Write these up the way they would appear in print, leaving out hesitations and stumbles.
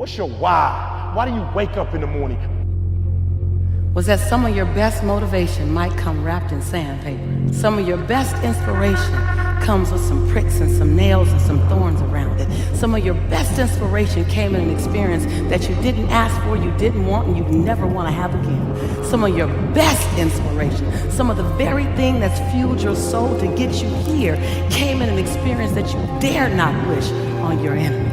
What's your why? Why do you wake up in the morning? Was that some of your best motivation might come wrapped in sandpaper. Some of your best inspiration comes with some pricks and some nails and some thorns around it. Some of your best inspiration came in an experience that you didn't ask for, you didn't want, and you never want to have again. Some of your best inspiration, some of the very thing that's fueled your soul to get you here, came in an experience that you dare not wish on your enemy.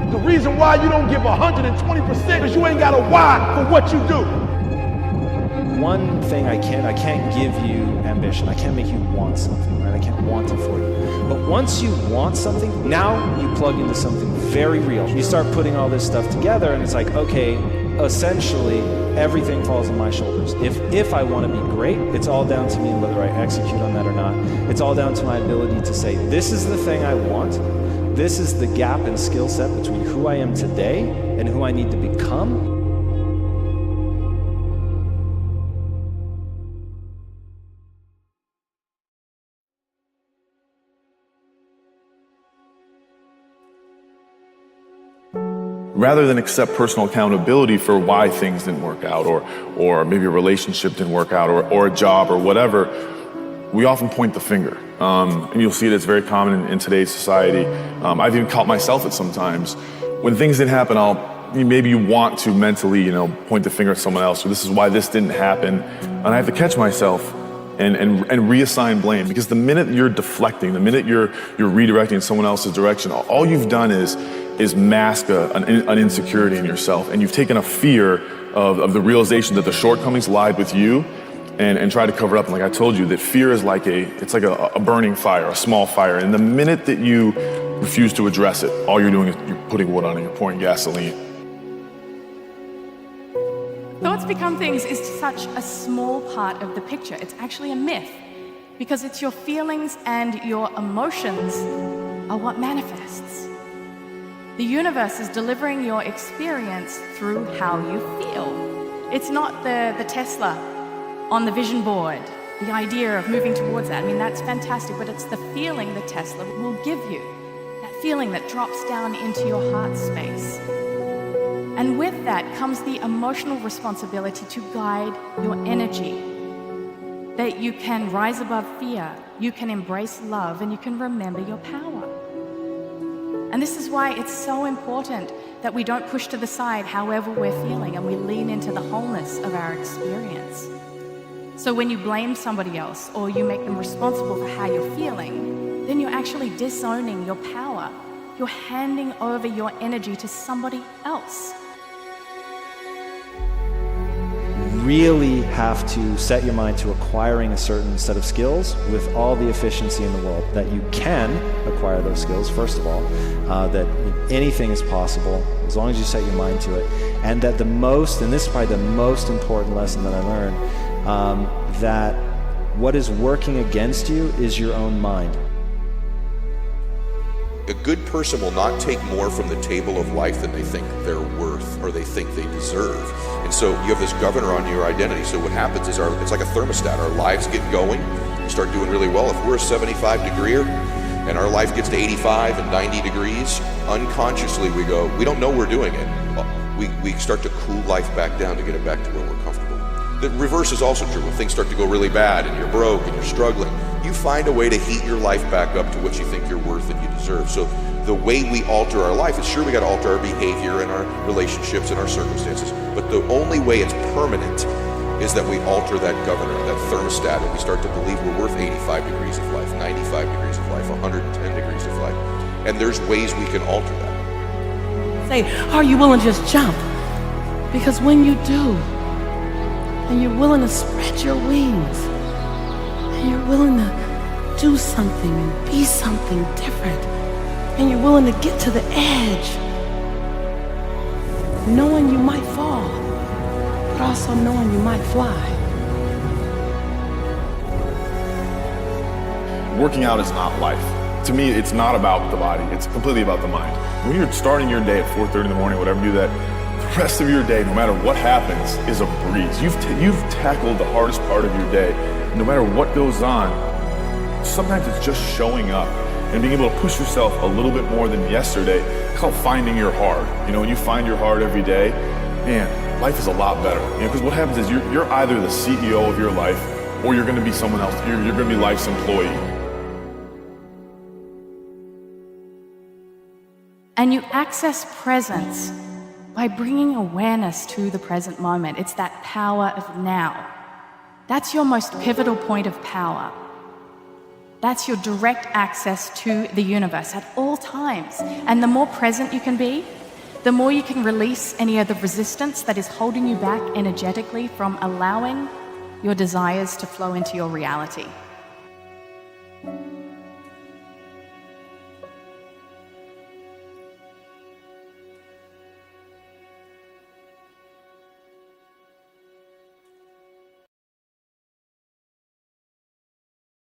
The reason why you don't give 120% is you ain't got a why for what you do. One thing I can't give you ambition. I can't make you want something, right? I can't want it for you. But once you want something, now you plug into something very real. You start putting all this stuff together and it's like, okay, essentially everything falls on my shoulders. If I want to be great, it's all down to me whether I execute on that or not. It's all down to my ability to say, this is the thing I want. This is the gap in skill set between who I am today and who I need to become. Rather than accept personal accountability for why things didn't work out, or maybe a relationship didn't work out, or a job or whatever, we often point the finger. And you'll see it, it's very common in today's society. I've even caught myself at sometimes. When things didn't happen, maybe you want to mentally, point the finger at someone else, or this is why this didn't happen. And I have to catch myself and reassign blame, because the minute you're deflecting, the minute you're redirecting someone else's direction, all you've done is mask an insecurity in yourself, and you've taken a fear of the realization that the shortcomings lied with you, and try to cover it up. And like I told you, that fear is like a burning fire, a small fire, and the minute that you refuse to address it, all you're doing is you're putting wood on it, you're pouring gasoline. Thoughts become things is such a small part of the picture. It's actually a myth, because it's your feelings and your emotions are what manifests. The universe is delivering your experience through how you feel. It's not the Tesla on the vision board, the idea of moving towards that. I mean, that's fantastic, but it's the feeling the Tesla will give you, that feeling that drops down into your heart space. And with that comes the emotional responsibility to guide your energy, that you can rise above fear, you can embrace love, and you can remember your power. And this is why it's so important that we don't push to the side however we're feeling, and we lean into the wholeness of our experience. So when you blame somebody else or you make them responsible for how you're feeling, then you're actually disowning your power. You're handing over your energy to somebody else. Really have to set your mind to acquiring a certain set of skills with all the efficiency in the world, that you can acquire those skills, first of all, that anything is possible as long as you set your mind to it, and that and this is probably the most important lesson that I learned, that what is working against you is your own mind. A good person will not take more from the table of life than they think they're worth or they think they deserve. And so you have this governor on your identity. So what happens is it's like a thermostat. Our lives get going, we start doing really well. If we're a 75 degreer and our life gets to 85 and 90 degrees, unconsciously we don't know we're doing it. We start to cool life back down to get it back to where we're comfortable. The reverse is also true. When things start to go really bad and you're broke and you're struggling, you find a way to heat your life back up to what you think you're worth and you deserve. So the way we alter our life is, sure, we got to alter our behavior and our relationships and our circumstances, but the only way it's permanent is that we alter that governor, that thermostat, and we start to believe we're worth 85 degrees of life, 95 degrees of life, 110 degrees of life. And there's ways we can alter that. Say, are you willing to just jump? Because when you do, and you're willing to spread your wings, and you're willing to do something and be something different, and you're willing to get to the edge, knowing you might fall, but also knowing you might fly. Working out is not life. To me, it's not about the body, it's completely about the mind. When you're starting your day at 4:30 in the morning, whatever, do that, the rest of your day, no matter what happens, is a breeze. You've tackled the hardest part of your day. No matter what goes on, sometimes it's just showing up and being able to push yourself a little bit more than yesterday. It's called finding your heart. You know, when you find your heart every day, man, life is a lot better. You know, because what happens is you're either the CEO of your life or you're going to be someone else. You're going to be life's employee. And you access presence by bringing awareness to the present moment. It's that power of now. That's your most pivotal point of power. That's your direct access to the universe at all times. And the more present you can be, the more you can release any of the resistance that is holding you back energetically from allowing your desires to flow into your reality.